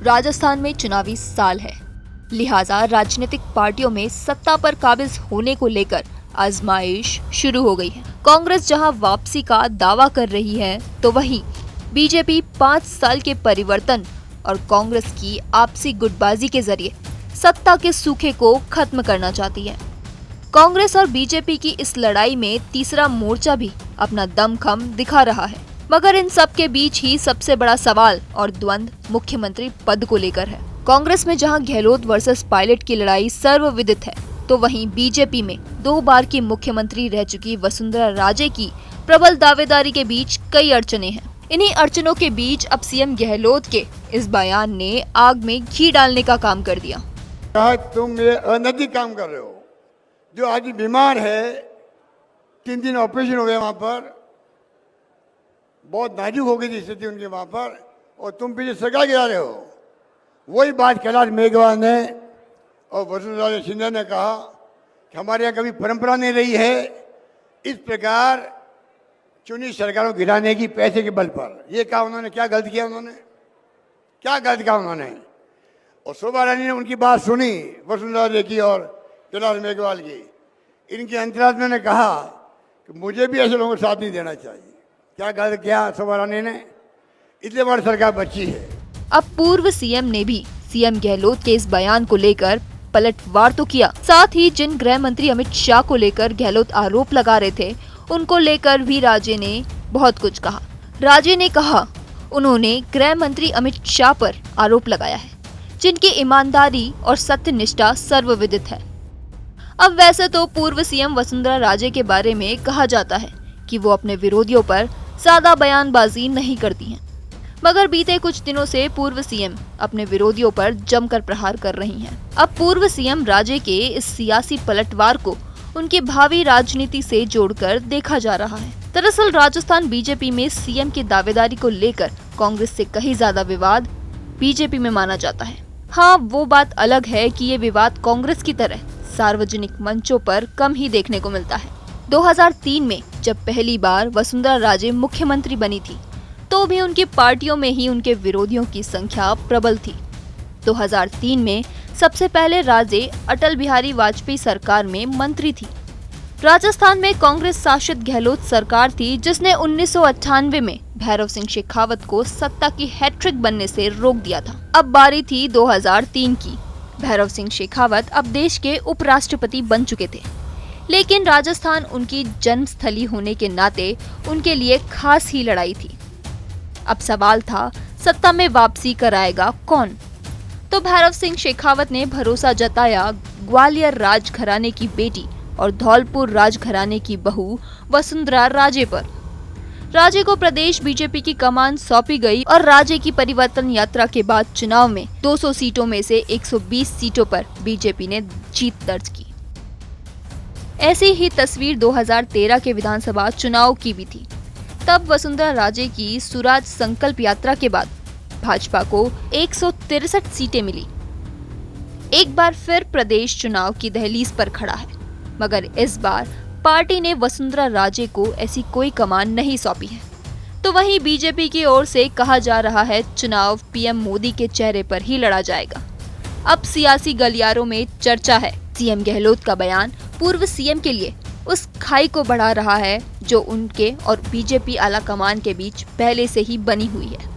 राजस्थान में चुनावी साल है, लिहाजा राजनीतिक पार्टियों में सत्ता पर काबिज होने को लेकर आजमाइश शुरू हो गई है। कांग्रेस जहां वापसी का दावा कर रही है, तो वहीं बीजेपी 5 साल के परिवर्तन और कांग्रेस की आपसी गुटबाजी के जरिए सत्ता के सूखे को खत्म करना चाहती है। कांग्रेस और बीजेपी की इस लड़ाई में तीसरा मोर्चा भी अपना दमखम दिखा रहा है, मगर इन सब के बीच ही सबसे बड़ा सवाल और द्वंद्व मुख्यमंत्री पद को लेकर है। कांग्रेस में जहां गहलोत वर्सेस पायलट की लड़ाई सर्वविदित है, तो वहीं बीजेपी में 2 बार की मुख्यमंत्री रह चुकी वसुंधरा राजे की प्रबल दावेदारी के बीच कई अड़चने हैं। इन्हीं अड़चनों के बीच अब सीएम गहलोत के इस बयान ने आग में घी डालने का काम कर दिया। तुम ये अनैतिक काम कर रहे हो। जो आज बीमार है, 3 दिन ऑपरेशन हो गए, वहां पर बहुत नाजुक हो गई थी स्थिति उनके वहां पर, और तुम पीछे सगा गिरा रहे हो। वही बात कैलाश मेघवाल ने और वसुंधरा सिंधिया ने कहा कि हमारे यहाँ कभी परंपरा नहीं रही है इस प्रकार चुनी सरकारों को गिराने की पैसे के बल पर। ये कहा उन्होंने, क्या गलत किया उन्होंने, क्या गलत कहा उन्होंने। और शोभा रानी ने उनकी बात सुनी, वसुंधरा जी की और कैलाश मेघवाल की। इनके अंतरात्मा ने कहा कि मुझे भी ऐसे लोगों को साथ नहीं देना चाहिए। क्या गलत किया शोभा रानी ने, इसलिए बड़ी सरकार बची है। अब पूर्व सीएम ने भी सीएम गहलोत के इस बयान को लेकर पलटवार तो किया, साथ ही जिन गृह मंत्री अमित शाह को लेकर गहलोत आरोप लगा रहे थे, उनको लेकर भी राजे ने बहुत कुछ कहा। राजे ने कहा उन्होंने गृह मंत्री अमित शाह पर आरोप लगाया है, जिनकी ईमानदारी और सत्यनिष्ठा सर्वविदित है। अब वैसे तो पूर्व सीएम वसुंधरा राजे के बारे में कहा जाता है कि वो अपने विरोधियों पर ज्यादा बयानबाजी नहीं करती हैं, मगर बीते कुछ दिनों से पूर्व सीएम अपने विरोधियों पर जमकर प्रहार कर रही हैं। अब पूर्व सीएम राजे के इस सियासी पलटवार को उनकी भावी राजनीति से जोड़कर देखा जा रहा है। दरअसल राजस्थान बीजेपी में सीएम की दावेदारी को लेकर कांग्रेस से कहीं ज्यादा विवाद बीजेपी में माना जाता है। हाँ, वो बात अलग है कि ये विवाद कांग्रेस की तरह सार्वजनिक मंचों पर कम ही देखने को मिलता है। 2003 में जब पहली बार वसुंधरा राजे मुख्यमंत्री बनी थी, तो भी उनकी पार्टियों में ही उनके विरोधियों की संख्या प्रबल थी। 2003 में सबसे पहले राजे अटल बिहारी वाजपेयी सरकार में मंत्री थी। राजस्थान में कांग्रेस शासित गहलोत सरकार थी, जिसने 1998 में भैरव सिंह शेखावत को सत्ता की हैट्रिक बनने से रोक दिया था। अब बारी थी 2003 की। भैरव सिंह शेखावत अब देश के उपराष्ट्रपति बन चुके थे, लेकिन राजस्थान उनकी जन्मस्थली होने के नाते उनके लिए खास ही लड़ाई थी। अब सवाल था, सत्ता में वापसी कराएगा कौन? तो भैरव सिंह शेखावत ने भरोसा जताया ग्वालियर राजघराने की बेटी और धौलपुर राजघराने की बहू वसुंधरा राजे पर। राजे को प्रदेश बीजेपी की कमान सौंपी गई और राजे की परिवर्तन यात्रा के बाद चुनाव में 200 सीटों में से 120 सीटों पर बीजेपी ने जीत दर्ज की। ऐसी ही तस्वीर 2013 के विधानसभा चुनाव की भी थी। तब वसुंधरा राजे की सुराज संकल्प यात्रा के बाद भाजपा को 163 सीटें मिली। एक बार फिर प्रदेश चुनाव की दहलीज पर खड़ा है, मगर इस बार पार्टी ने वसुंधरा राजे को ऐसी कोई कमान नहीं सौंपी है। तो वहीं बीजेपी की ओर से कहा जा रहा है चुनाव पीएम मोदी के चेहरे पर ही लड़ा जाएगा। अब सियासी गलियारों में चर्चा है, सीएम गहलोत का बयान पूर्व सीएम के लिए उस खाई को बढ़ा रहा है जो उनके और बीजेपी आला कमान के बीच पहले से ही बनी हुई है।